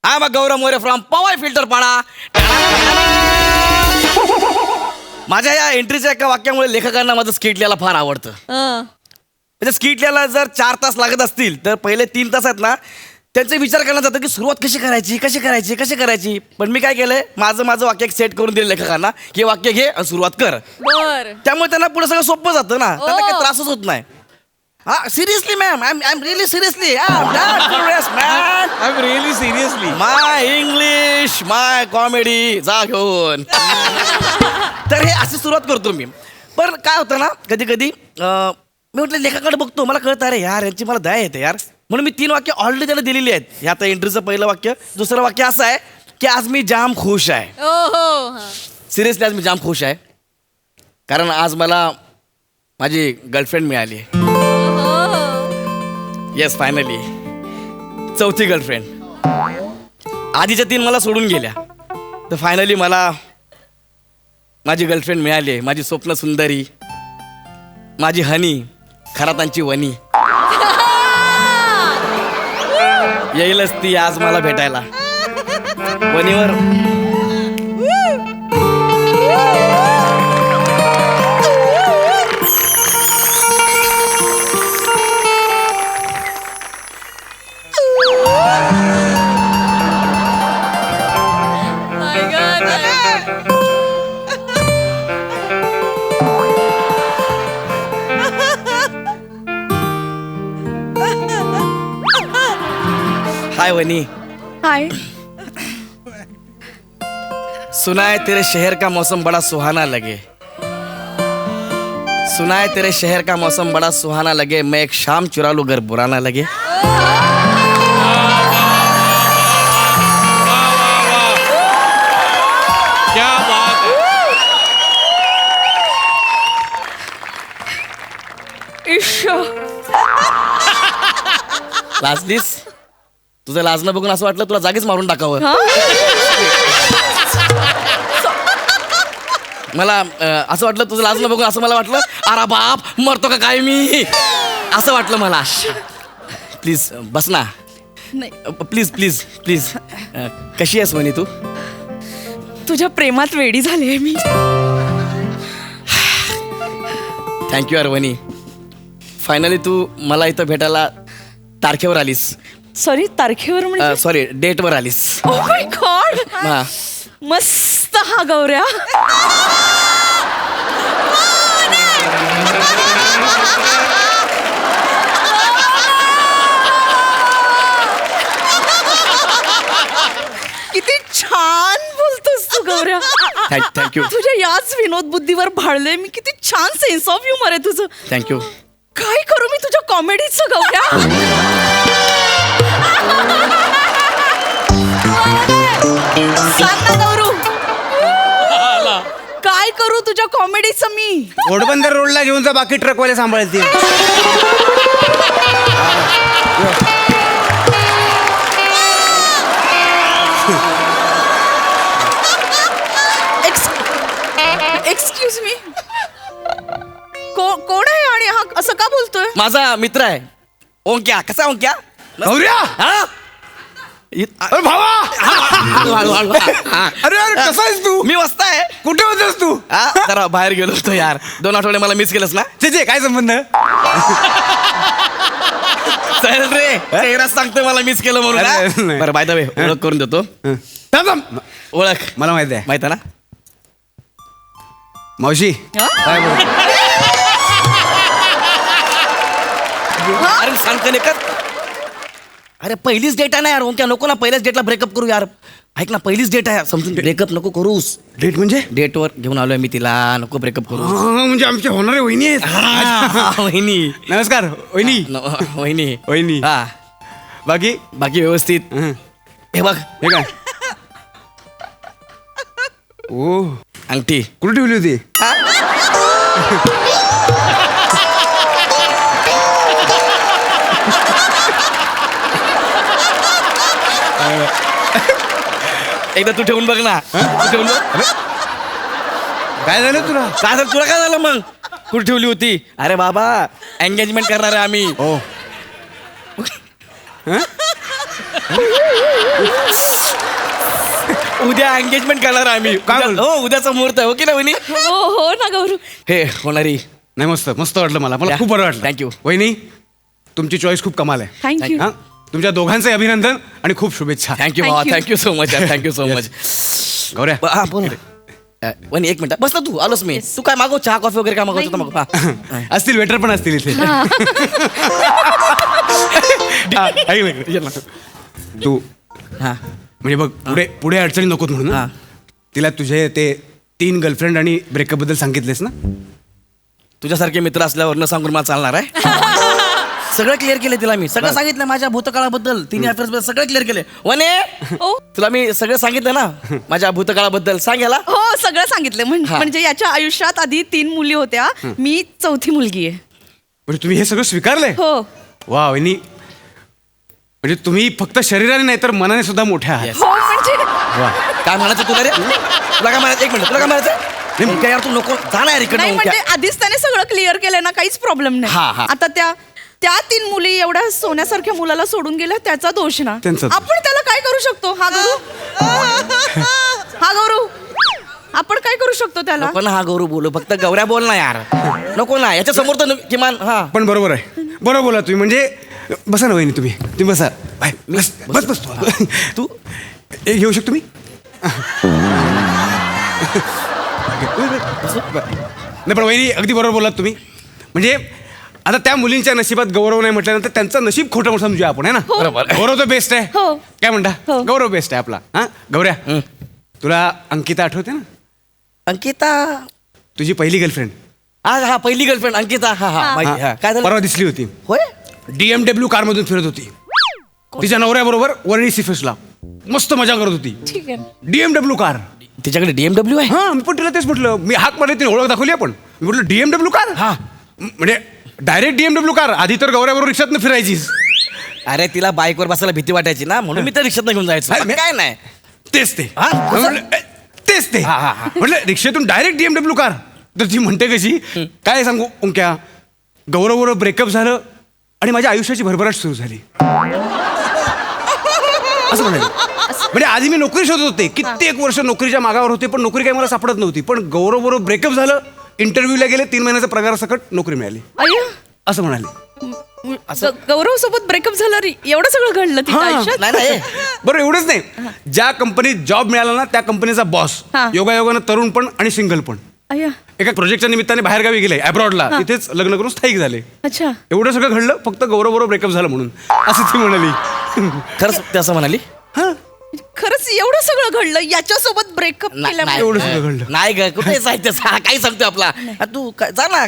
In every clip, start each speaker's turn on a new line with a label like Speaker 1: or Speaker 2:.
Speaker 1: I am Gaurav More from Powai Filter Pada. माझ्या या एंट्रीच्या एका वाक्यामुळे लेखकांना माझं स्किट लिहायला फार आवडतं. म्हणजे स्किट लिहायला जर 4 तास लागत असतील तर पहिले 3 तास आहेत ना त्यांचा विचार करण्यात जातं की सुरुवात कशी करायची. पण मी काय केलंय, माझं वाक्य सेट करून दिलं लेखकांना की वाक्य घे आणि सुरुवात कर. त्यामुळे त्यांना पुढे सगळं सोपं जातं ना, त्यांना काही त्रासच होत नाही. हा seriously ma'am, I am really seriously my English my comedy जा घेऊन. तर हे अशी सुरुवात करतो मी. पण काय होतं ना, कधी कधी मी म्हटलं लेखाकडे बघतो, मला कळतं अरे यार यांची मला दया येते यार. म्हणून मी 3 वाक्य ऑलरेडी त्याला दिलेली आहेत. हे आता एंट्रीचं पहिलं वाक्य. दुसरं वाक्य असं आहे की आज मी जाम खुश आहे. सिरियसली आज मी जाम खुश आहे कारण आज मला माझी गर्लफ्रेंड मिळाली. येस फायनली 4थी गर्लफ्रेंड. आधीच्या 3 मला सोडून गेल्या, तर फायनली मला माझी गर्लफ्रेंड मिळाली आहे. माझी स्वप्न सुंदरी, माझी हनी, खरातांची वनी. येईलच ती आज मला भेटायला वनीवर. हाय वनी.
Speaker 2: हाय.
Speaker 1: सुना है तेरे शहर का मौसम बड़ा सुहाना लगे. सुना है तेरे शहर का मौसम बड़ा सुहाना लगे. मैं एक शाम चुरा लूं घर बुरा ना लगे.
Speaker 3: क्या बात है.
Speaker 1: लाजलीस? तुझं लाजणं बघून असं वाटलं तुला जागीच मारून टाकावं. मला असं वाटलं तुझं लाजणं बघून असं मला वाटलं अरे बाप मरतो का काय मी, असं वाटलं मला. प्लीज बस ना. Please please please. कशी आहेस वनी तू?
Speaker 2: तुझ्या प्रेमात वेडी झाली आहे मी.
Speaker 1: थँक्यू यार वनी. फायनली तू मला इथं भेटायला तारखेवर आलीस.
Speaker 2: सॉरी, तारखेवर म्हणजे
Speaker 1: सॉरी डेटवर आलीस.
Speaker 2: Oh my God.
Speaker 1: हा
Speaker 2: मस्त हा गौऱ्या. किती छान बोलतोस तू गौऱ्या.
Speaker 1: थँक्यू
Speaker 2: तुझ्या याच विनोद बुद्धीवर भाळले मी. किती छान सेन्स ऑफ ह्युमर आहे तुझं.
Speaker 1: थँक्यू.
Speaker 2: काय करू मी तुझ्या कॉमेडीचं गौऱ्या. सांग ना गौरू, काय करू तुझ्या कॉमेडीचं मी.
Speaker 4: घोडबंदर रोडला घेऊन जा, बाकी ट्रकवाले सांभाळतील.
Speaker 2: एक्सक्यूज मी, कोण आहे आणि हा असं का बोलतोय?
Speaker 1: माझा मित्र आहे ओंक्या. कसा ओंक्या?
Speaker 4: गौऱ्या!
Speaker 1: हा?
Speaker 4: अरे भावा! अरे अरे कसा आहेस तू?
Speaker 1: मी मस्त आहे.
Speaker 4: कुठे होतास तू?
Speaker 1: जरा बाहेर गेलो होतो यार. 2 आठवडे मला मिस केलंस ना.
Speaker 4: ते काय संबंध?
Speaker 1: चल रे, चेहरा सांगतोय मला मिस केलं
Speaker 4: अरे,
Speaker 1: म्हणून.
Speaker 4: नाही.
Speaker 1: बरं बाय द वे ओळख करून देतो. ओळख
Speaker 4: मला माहिती आहे.
Speaker 1: माहिती आहे ना?
Speaker 4: मावशी. काय बोल?
Speaker 1: अरे सांग का अरे पहिलीच डेट आहे ना यार ओंक्या. नको ना पहिल्याच डेटला ब्रेकअप करू यार. ऐक ना पहिलीच डेट आहे समजून. ब्रेकअप नको करूस.
Speaker 4: डेट म्हणजे?
Speaker 1: डेटवर घेऊन आलोय मी तिला. नको ब्रेकअप करू.
Speaker 4: म्हणजे आमच्या होणारे वहिनी आहेत.
Speaker 1: वहिनी.
Speaker 4: नमस्कार वहिनी.
Speaker 1: वहिनी.
Speaker 4: वहिनी.
Speaker 1: हा
Speaker 4: बाकी
Speaker 1: बाकी व्यवस्थित. हे बघ
Speaker 4: हे काय? ओ
Speaker 1: अंगठी
Speaker 4: कुठे ठेवली होती?
Speaker 1: एकदा तू ठेवून बघ ना. तू ठेवून बघ.
Speaker 4: काय झालं तुला?
Speaker 1: काय झालं तुला? काय झालं मग? कुठे ठेवली होती? अरे बाबा एंगेजमेंट करणार आहे आम्ही.
Speaker 4: हो.
Speaker 1: उद्या एंगेजमेंट करणार आम्ही
Speaker 4: काय बोल-
Speaker 1: हो उद्याचा मुहूर्त आहे हो की ना वहिनी
Speaker 2: हो हो ना गौरू.
Speaker 1: हे होणारी
Speaker 4: नाही मस्त मस्त वाटलं मला
Speaker 1: या.
Speaker 4: खूप बरं वाटलं.
Speaker 1: Thank you.
Speaker 4: वहिनी तुमची चॉईस खूप कमाल आहे.
Speaker 2: थँक्यू.
Speaker 4: हा तुमच्या दोघांचे अभिनंदन आणि खूप शुभेच्छा.
Speaker 1: थँक्यू
Speaker 2: Thank
Speaker 1: भावा
Speaker 2: you.
Speaker 1: Thank you so much thank you so much
Speaker 4: गौऱ्या
Speaker 1: हा बोल वहिनी एक मिनिट बस ना तू आलोस मी तू काय मागव चहा कॉफी वगैरे काय मागवतो तर मागव हा.
Speaker 4: असतील वेटर पण असतील इथे. हा, ऐक ना इकडे. तू
Speaker 1: हा
Speaker 4: म्हणजे बघ पुढे पुढे अडचणी नकोत म्हणून ना.
Speaker 1: हा.
Speaker 4: तिला तुझे ते 3 गर्लफ्रेंड आणि ब्रेकअप बद्दल सांगितलेस ना.
Speaker 1: तुझ्यासारखे मित्र असल्यावर न सांगून मला चालणार आहे सगळं क्लिअर केलं तिला मी सगळं सांगितलं माझ्या भूतकाळाबद्दल तिन्ही अफेअर्स बद्दल सगळं क्लिअर केले वने
Speaker 2: हो
Speaker 1: तुला मी सगळं सांगितलं ना माझ्या भूतकाळाबद्दल सांगायला
Speaker 2: हो सगळं सांगितलं
Speaker 1: हा.
Speaker 2: म्हणजे याच्या आयुष्यात आधी 3 मुली होत्या मी 4थी मुलगी आहे.
Speaker 4: म्हणजे तुम्ही हे सगळं स्वीकारलंय.
Speaker 2: हो
Speaker 4: वा वहिनी म्हणजे तुम्ही फक्त शरीराने नाही तर मनाने सुद्धा मोठ्या आहात.
Speaker 1: Yes.
Speaker 2: हो म्हणजे
Speaker 4: वा
Speaker 1: काय म्हणायचं तुला रे तुला काय म्हणायचं एक मिनिट तुला काय म्हणायचं ओंक्या यार तू नको जा ना यार
Speaker 2: नाही
Speaker 1: इकडनं
Speaker 2: म्हणजे
Speaker 1: ओंक्या.
Speaker 2: आधीच त्याने सगळं क्लिअर केलं ना काहीच प्रॉब्लेम
Speaker 1: हा, हा.
Speaker 2: नाही. आता त्या 3 मुली एवढ्या सोन्यासारख्या मुलाला सोडून गेल्या त्याचा दोष ना.
Speaker 4: त्यांचा दोष.
Speaker 2: आपण त्याला काय करू शकतो हा गौरू हा गौरू आपण काय करू शकतो त्याला.
Speaker 1: नको ना हा गौरू बोलू फक्त गौऱ्या बोल ना यार नको ना याच्या समोर तर किमान हा
Speaker 4: पण बरोबर आहे बरोबर बोला तुम्ही म्हणजे बसा ना वहिनी तुम्ही बसा बाय बस बस बस तू एक घेऊ शकतो मी नाही पण वहिनी अगदी बरोबर बोलात तुम्ही म्हणजे आता त्या मुलींच्या नशिबात गौरव नाही म्हटल्यानंतर त्यांचं नशीब खोटं मोठं समजूया आपण आहे ना.
Speaker 1: बरोबर.
Speaker 4: गौरव तर बेस्ट आहे
Speaker 2: हो.
Speaker 4: काय म्हणता
Speaker 2: हो.
Speaker 4: गौरव बेस्ट आहे आपला हा गौऱ्या तुला अंकिता आठवते ना
Speaker 1: अंकिता
Speaker 4: तुझी पहिली गर्लफ्रेंड
Speaker 1: हा पहिली गर्लफ्रेंड अंकिता हा हा माहिती हा काय झालं
Speaker 4: परवा दिसली होती
Speaker 1: होय
Speaker 4: DMW कारमधून फिरत होती तिच्या नवऱ्याबरोबर वरळी सिफेसला मस्त मजा करत होती.
Speaker 2: ठीक आहे.
Speaker 4: DMW कार
Speaker 1: तिच्याकडे DMW आहे
Speaker 4: हा मी पण तिला तेच म्हटलं मी हाक मारली तिने ओळख दाखवली आपण मी म्हटलं DMW कार
Speaker 1: हा.
Speaker 4: म्हणजे डायरेक्ट DMW कार आधी तर गौऱ्याबरोबर रिक्षातनं फिरायचीस.
Speaker 1: अरे तिला बाईकवर बसायला भीती वाटायची ना म्हणून मी तर रिक्षात घेऊन जायचो
Speaker 4: अरे,
Speaker 1: काय नाही
Speaker 4: तेच ते
Speaker 1: हा?
Speaker 4: मी म्हटलं, तेच ते
Speaker 1: हा, हा, हा.
Speaker 4: म्हटलं रिक्षेतून डायरेक्ट DMW कार तर ती म्हणते कशी काय सांगू ओंक्या गौरवबरोबर ब्रेकअप झालं आणि माझ्या आयुष्याची भरभराट सुरू झाली असं म्हणाले. म्हणजे आधी मी नोकरी शोधत होते कित्येक वर्ष नोकरीच्या मागावर होते पण नोकरी काही मला सापडत नव्हती पण गौरवबरोबर ब्रेकअप झालं इंटरव्ह्यूला गेले 3 महिन्याचा पगार सकट नोकरी मिळाली
Speaker 2: अय्या
Speaker 4: असं म्हणाले.
Speaker 2: गौरव सोबत ब्रेकअप झालं रे एवढं सगळं घडलं तिच्या
Speaker 4: हा.
Speaker 2: आयुष्यात.
Speaker 1: नाही नाही
Speaker 4: बरं एवढंच नाही ज्या कंपनीत जॉब मिळाला ना त्या कंपनीचा बॉस
Speaker 2: हा.
Speaker 4: योगायोगानं तरुण पण आणि सिंगल पण
Speaker 2: अय्या
Speaker 4: एका प्रोजेक्टच्या निमित्ताने बाहेर गावी गेले अब्रॉडला तिथेच लग्न करून स्थायिक झाले.
Speaker 2: अच्छा
Speaker 4: एवढं सगळं घडलं फक्त गौरवबरोबर ब्रेकअप झालं म्हणून असं ती म्हणाली.
Speaker 1: खरंच ते असं म्हणाली
Speaker 4: हा
Speaker 2: खरंच एवढं सगळं घडलं याच्यासोबत ब्रेकअप केल्यामुळे.
Speaker 4: एवढं सगळं घडलं.
Speaker 1: नाही ग कुठे साहित्य काय सांगतोय आपला तू जा ना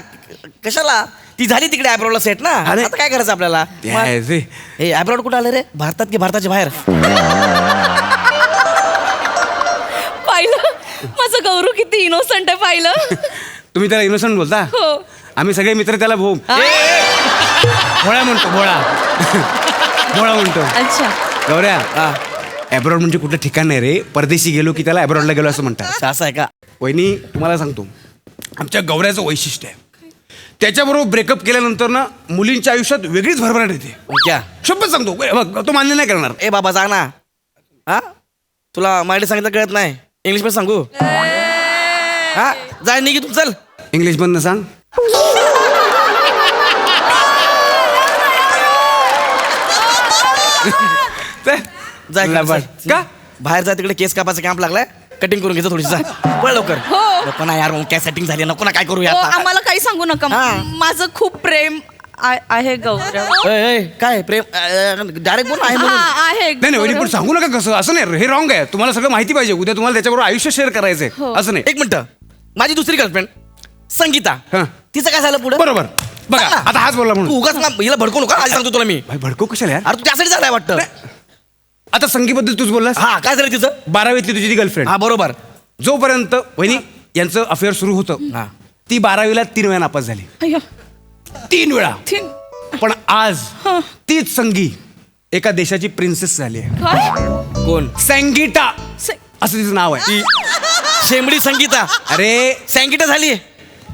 Speaker 1: कशाला ती झाली तिकडे अब्रॉडला सेट ना
Speaker 4: अरे.
Speaker 1: आता काय करायचं आपल्याला
Speaker 4: ते आहे ते.
Speaker 1: हे अब्रॉड कुठं आलं रे भारतात की भारताच्या बाहेर
Speaker 2: पाहिलं माझं गौरू किती इनोसंट आहे पाहिलं.
Speaker 4: तुम्ही त्याला इनोसंट बोलता
Speaker 2: हो
Speaker 4: आम्ही सगळे मित्र त्याला भोळा म्हणतो भोळा भोळा म्हणतो.
Speaker 2: अच्छा
Speaker 4: गौऱ्या
Speaker 1: हा
Speaker 4: अब्रॉड म्हणजे कुठलं ठिकाण नाही रे परदेशी गेलो की त्याला अब्रॉडला गेलो असं म्हणतात.
Speaker 1: असं आहे का
Speaker 4: वहिनी तुम्हाला सांगतो आमच्या गौऱ्याचं वैशिष्ट्य आहे त्याच्याबरोबर ब्रेकअप केल्यानंतर ना मुलींच्या आयुष्यात वेगळीच भरभराट येते.
Speaker 1: क्या
Speaker 4: शपथ सांगतो बघ, तो मान्य नाही करणार.
Speaker 1: ए बाबा जा ना हा तुला मराठी सांगितलं कळत नाही इंग्लिश मध्ये सांगू हा जाय निघी तू चल
Speaker 4: इंग्लिश मधनं सांग.
Speaker 1: जाय
Speaker 4: लबाड. का
Speaker 1: बाहेर जा तिकडे केस कापायचा कॅम्प लागलाय कटिंग करून घ्यायचं थोडीशी जा पळ लवकर
Speaker 2: हो.
Speaker 1: नको ना यार मग काय सेटिंग झाली नको ना काय करू
Speaker 2: हो,
Speaker 1: यार
Speaker 2: आम्हाला काही सांगू नका
Speaker 1: हा.
Speaker 2: माझं खूप प्रेम आहे गौरव.
Speaker 1: काय प्रेम डायरेक्ट बोल आहे म्हणून
Speaker 2: आहे
Speaker 4: नाही नाही वहिनी पण
Speaker 2: गौरव.
Speaker 4: सांगू नका कसं असं नाही हे रॉंग आहे तुम्हाला सगळं माहिती पाहिजे उद्या तुम्हाला त्याच्याबरोबर आयुष्य शेअर करायचंय
Speaker 2: हो.
Speaker 4: असं नाही.
Speaker 1: एक मिनिट माझी दुसरी गर्लफ्रेंड संगीता
Speaker 4: हा.
Speaker 1: तिचं काय झालं पुढे
Speaker 4: बरोबर बघा आता हाच बोलला
Speaker 1: तू
Speaker 4: म्हणून
Speaker 1: उगाच ना हिला भडकू नका आधी सांगतो तुला मी
Speaker 4: भाई भडको कशाला यार.
Speaker 1: अरे तू त्यासाठी झालाय वाटतं
Speaker 4: आता संगीबद्दल तूच बोललास
Speaker 1: हा काय झालं तिचं
Speaker 4: 12वीतली तुझी ती गर्लफ्रेंड
Speaker 1: हा बरोबर
Speaker 4: जोपर्यंत वहिनी यांचं अफेअर सुरू होतं
Speaker 1: हा.
Speaker 4: ती 12वीला 3 वेळा नापास झाली
Speaker 2: अय्या.
Speaker 4: 3 वेळा
Speaker 2: ठीक.
Speaker 4: पण आज
Speaker 2: हा.
Speaker 4: तीच संगी एका देशाची प्रिन्सेस झाली आहे.
Speaker 2: काय
Speaker 1: कोण
Speaker 4: सँगीटा
Speaker 2: से-
Speaker 4: असं तिचं नाव आहे.
Speaker 1: शेंबडी संगीता
Speaker 4: अरे
Speaker 1: सँगीटा झाली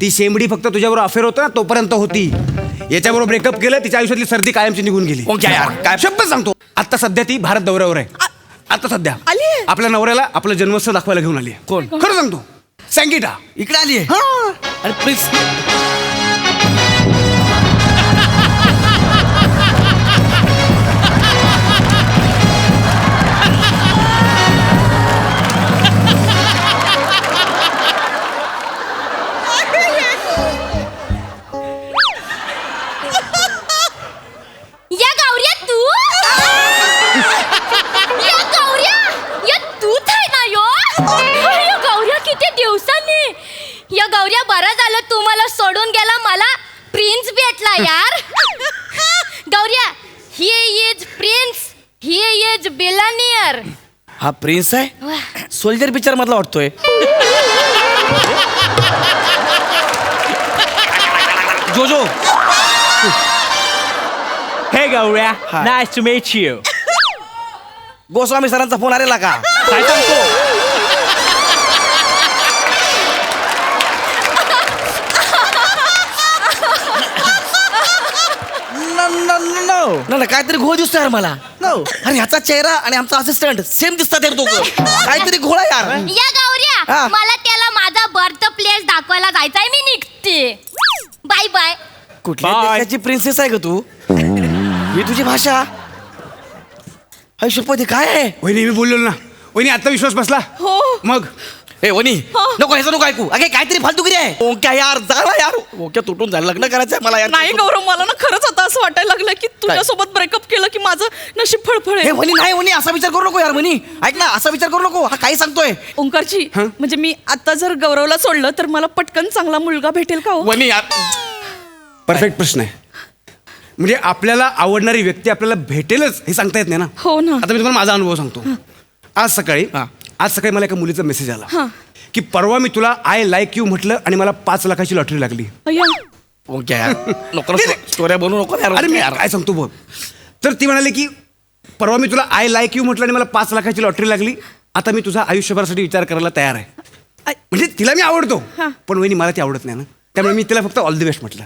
Speaker 4: ती शेंबडी फक्त तुझ्याबरोबर अफेअर होतं ना तोपर्यंत होती याच्याबरोबर ब्रेकअप केलं, तिच्या आयुष्यातली सर्दी कायमची निघून गेली.
Speaker 1: ओंक्या यार,
Speaker 4: काय शब्द सांगतो. आता सध्या ती भारत दौऱ्यावर आहे. आता सध्या
Speaker 2: आलीये?
Speaker 4: आपल्या नवऱ्याला आपलं जन्मस्थळ दाखवायला घेऊन आली.
Speaker 1: कोण?
Speaker 4: खरं सांगतो, सँगिटा.
Speaker 1: इकडे आली आहे.
Speaker 4: हा.
Speaker 1: अरे प्लीज.
Speaker 5: या गौऱ्या तू या गौऱ्या या तूच आहे ना यो या गौऱ्या किती दिवसांनी या गौऱ्या बरं झालं तू मला सोडून गेला मला प्रिन्स भेटला यार Gaurya he is prince he is billionaire
Speaker 1: हा प्रिन्स आहे. सोल्जर पिक्चर मधला वाटतोय. Jojo.
Speaker 3: Hey Gaurya,
Speaker 1: Hi.
Speaker 3: Nice to meet you.
Speaker 1: Goswami सरांचा फोन आलेला का?
Speaker 3: काय सांगतो?
Speaker 1: नाही काहीतरी घोळ दिसतो यार मला. अरे ह्याचा चेहरा आणि आमचा असिस्टंट सेम दिसतात यार दोघं. काहीतरी घोळ आहे यार.
Speaker 5: या गौऱ्या
Speaker 1: हा.
Speaker 5: मला त्याला माझा बर्थ प्लेस दाखवायला जायचंय मी निघते बाय बाय
Speaker 1: कुठल्या
Speaker 3: Bye.
Speaker 1: देशाची प्रिन्सेस आहे का तू? ही तुझी भाषा. अय शुपती काय आहे?
Speaker 4: वहिनी मी बोललो ना. वहिनी आता विश्वास बसला.
Speaker 2: हो
Speaker 4: मग
Speaker 1: ए वनी नको ह्याचं नको ऐकू. अगे काहीतरी फालतूगिरी आहे. ओक्या यार झाला यार. ओक्या तुटून झालं. लग्न करायचंय मला यार.
Speaker 2: नाही गौरव, मला ना खरंच आता असं वाटायला लागलं की तुझ्यासोबत ब्रेकअप केलं की माझं नशीब फळफळ
Speaker 1: हे
Speaker 2: आहे.
Speaker 1: वनी नाही वनी असा विचार करू नको यार. वनी ऐक ना, असा विचार करू नको. हा काही सांगतोय.
Speaker 2: ओंकारजी म्हणजे मी आता जर गौरवला सोडलं तर मला पटकन चांगला मुलगा भेटेल का हो?
Speaker 1: वनी यार.
Speaker 4: परफेक्ट प्रश्न आहे. म्हणजे आपल्याला आवडणारी व्यक्ती आपल्याला भेटेलच हे सांगता येत नाही ना.
Speaker 2: हो ना.
Speaker 4: आता मी तुम्हाला माझा अनुभव सांगतो. आज सकाळी मला एका मुलीचा मेसेज आला
Speaker 2: हा.
Speaker 4: की परवा मी तुला आय लाईक यू म्हटलं आणि मला 5 लाखाची लॉटरी लागली.
Speaker 2: अय्या.
Speaker 1: ओक्या यार नको स्टोऱ्या बनवू नको यार.
Speaker 4: अरे मी
Speaker 1: यार
Speaker 4: काय सांगतो बघ. तर ती म्हणाली की परवा मी तुला आय लाईक यू म्हटलं आणि मला 5 लाखाची लॉटरी लागली. आता मी तुझा आयुष्यभरासाठी विचार करायला तयार आहे. म्हणजे तिला मी आवडतो
Speaker 2: हा.
Speaker 4: पण वहिनी मला ती आवडत नाही ना. त्यामुळे मी तिला फक्त ऑल द बेस्ट म्हटलं.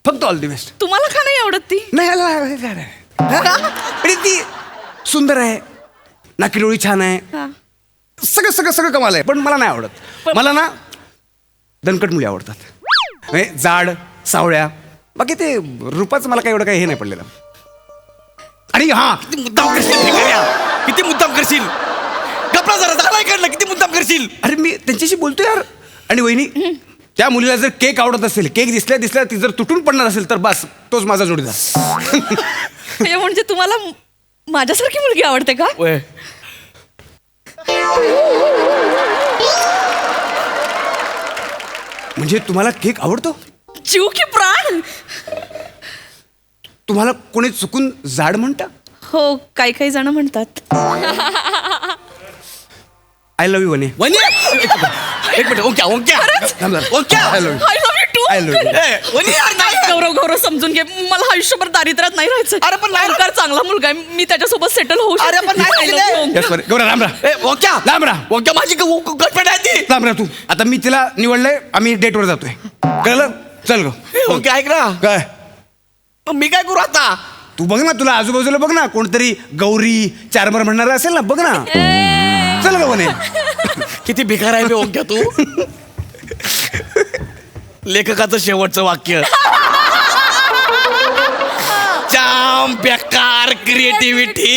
Speaker 4: फक्त ऑल द बेस्ट.
Speaker 2: तुम्हाला का नाही आवडत ती?
Speaker 4: आणि ती सुंदर आहे, नाकी डोळी छान आहे,
Speaker 2: हा.
Speaker 4: सगळं सगळं सगळं कमाल आहे. पण मला नाही आवडत. मला ना दणकट मुली आवडतात. म्हणजे जाड सावळ्या. बाकी ते रूपाचं मला काही एवढं काही हे नाही पडलेलं. आणि हा
Speaker 1: किती मुद्दाम करशील भिकाऱ्या? किती मुद्दाम करशील? कपडा जरा झालाय काढला. किती मुद्दाम करशील?
Speaker 4: अरे मी त्यांच्याशी बोलतो यार. आणि वहिनी त्या मुलीला जर केक आवडत असेल, केक दिसल्या ती जर तुटून पडणार असेल तर बस तोच माझा जोडीदार.
Speaker 2: हे म्हणजे तुम्हाला माझ्यासारखी मुलगी आवडते का?
Speaker 1: ओय.
Speaker 4: म्हणजे तुम्हाला केक आवडतो?
Speaker 2: जीव की प्राण.
Speaker 4: तुम्हाला कोणी चुकून जाड म्हणतं?
Speaker 2: हो काही काही जण म्हणतात.
Speaker 4: आय लव्ह यू वने.
Speaker 1: वनी एक मिनिट. ओक्या ओक्या ओक्या.
Speaker 4: I love you.
Speaker 2: I love you too.
Speaker 4: I love you.
Speaker 1: ए, वनी यार
Speaker 2: नाही
Speaker 1: काय?
Speaker 2: गौरव गौरव समजून घे. मला आयुष्यभर दारिद्र्यात नाही राहायचं.
Speaker 1: अरे पण नाही-
Speaker 2: ओंकार चांगला मुलगा आहे. मी त्याच्यासोबत सेटल होऊ
Speaker 1: अरे पण नाही
Speaker 2: I love
Speaker 1: राहिलं.
Speaker 2: you, ओंकार.
Speaker 4: Yes, बरं. गौरा राम राम.
Speaker 1: ए ओक्या
Speaker 4: राम राम.
Speaker 1: ओक्या माझी गर्लफ्रेंड आहे ती.
Speaker 4: राम राम. तू आता मी तिला निवडलंय. आम्ही डेटवर जातोय. कळलं? चल गो.
Speaker 1: ए, ओक्या ऐक ना.
Speaker 4: काय
Speaker 1: मग मी काय करू आता?
Speaker 4: तू बघ ना, तुला आजूबाजूला बघ ना, कोणतरी गौरी चारबार म्हणणार असेल ना, बघ ना. चल ग वने.
Speaker 1: किती भिकार आहे बे ओक्या तू. लेखकाचं शेवटचं वाक्य. जाम बेकार क्रिएटिव्हिटी.